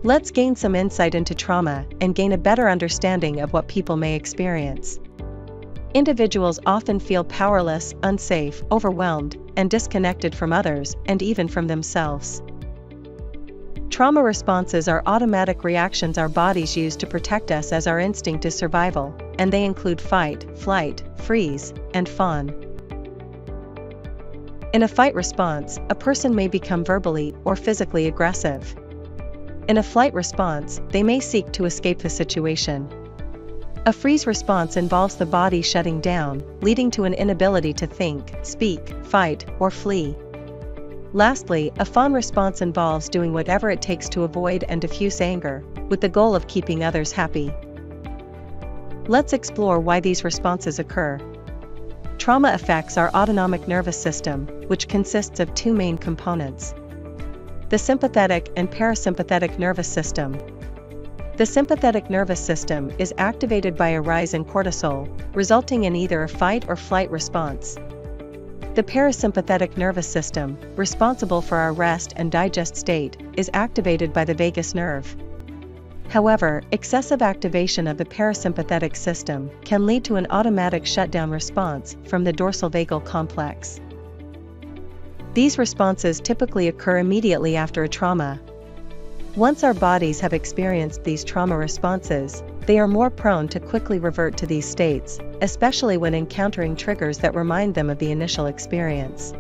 Let's gain some insight into trauma and gain a better understanding of what people may experience. Individuals often feel powerless, unsafe, overwhelmed, and disconnected from others and even from themselves. Trauma responses are automatic reactions our bodies use to protect us as our instinct is survival, and they include fight, flight, freeze, and fawn. In a fight response, a person may become verbally or physically aggressive. In a flight response, they may seek to escape the situation. A freeze response involves the body shutting down, leading to an inability to think, speak, fight, or flee. Lastly, a fawn response involves doing whatever it takes to avoid and diffuse anger, with the goal of keeping others happy. Let's explore why these responses occur. Trauma affects our autonomic nervous system, which consists of two main components: the sympathetic and parasympathetic nervous system. The sympathetic nervous system is activated by a rise in cortisol, resulting in either a fight or flight response. The parasympathetic nervous system, responsible for our rest and digest state, is activated by the vagus nerve. However, excessive activation of the parasympathetic system can lead to an automatic shutdown response from the dorsal vagal complex. These responses typically occur immediately after a trauma. Once our bodies have experienced these trauma responses, they are more prone to quickly revert to these states, especially when encountering triggers that remind them of the initial experience.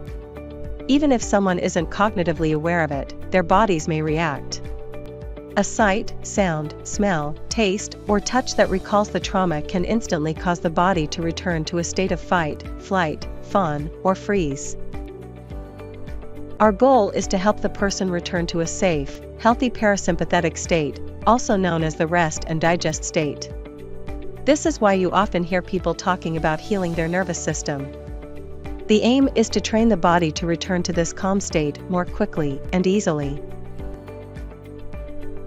Even if someone isn't cognitively aware of it, their bodies may react. A sight, sound, smell, taste, or touch that recalls the trauma can instantly cause the body to return to a state of fight, flight, fawn, or freeze. Our goal is to help the person return to a safe, healthy parasympathetic state, also known as the rest and digest state. This is why you often hear people talking about healing their nervous system. The aim is to train the body to return to this calm state more quickly and easily.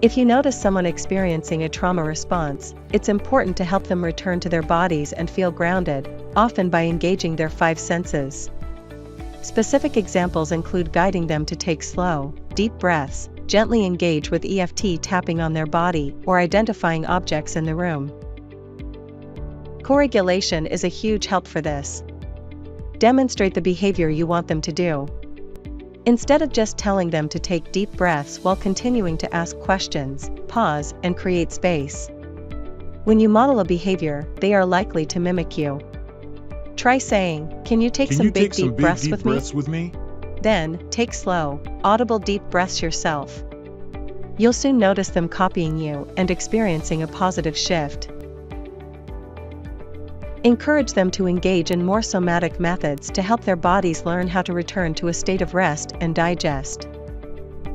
If you notice someone experiencing a trauma response, it's important to help them return to their bodies and feel grounded, often by engaging their five senses. Specific examples include guiding them to take slow, deep breaths, gently engage with EFT tapping on their body, or identifying objects in the room. Co-regulation is a huge help for this. Demonstrate the behavior you want them to do. Instead of just telling them to take deep breaths while continuing to ask questions, pause and create space. When you model a behavior, they are likely to mimic you. Try saying, "Can you take some big deep breaths with me?" Then, take slow, audible deep breaths yourself. You'll soon notice them copying you and experiencing a positive shift. Encourage them to engage in more somatic methods to help their bodies learn how to return to a state of rest and digest.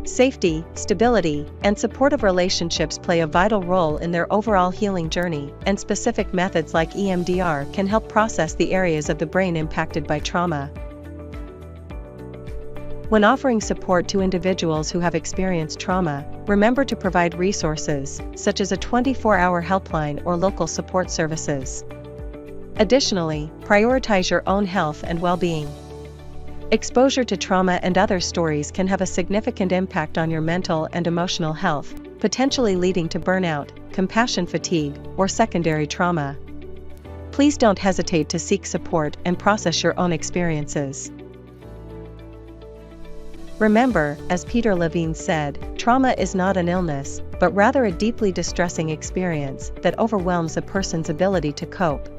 Safety, stability, and supportive relationships play a vital role in their overall healing journey, and specific methods like EMDR can help process the areas of the brain impacted by trauma. When offering support to individuals who have experienced trauma, remember to provide resources, such as a 24-hour helpline or local support services. Additionally, prioritize your own health and well-being. Exposure to trauma and other stories can have a significant impact on your mental and emotional health, potentially leading to burnout, compassion fatigue, or secondary trauma. Please don't hesitate to seek support and process your own experiences. Remember, as Peter Levine said, trauma is not an illness, but rather a deeply distressing experience that overwhelms a person's ability to cope.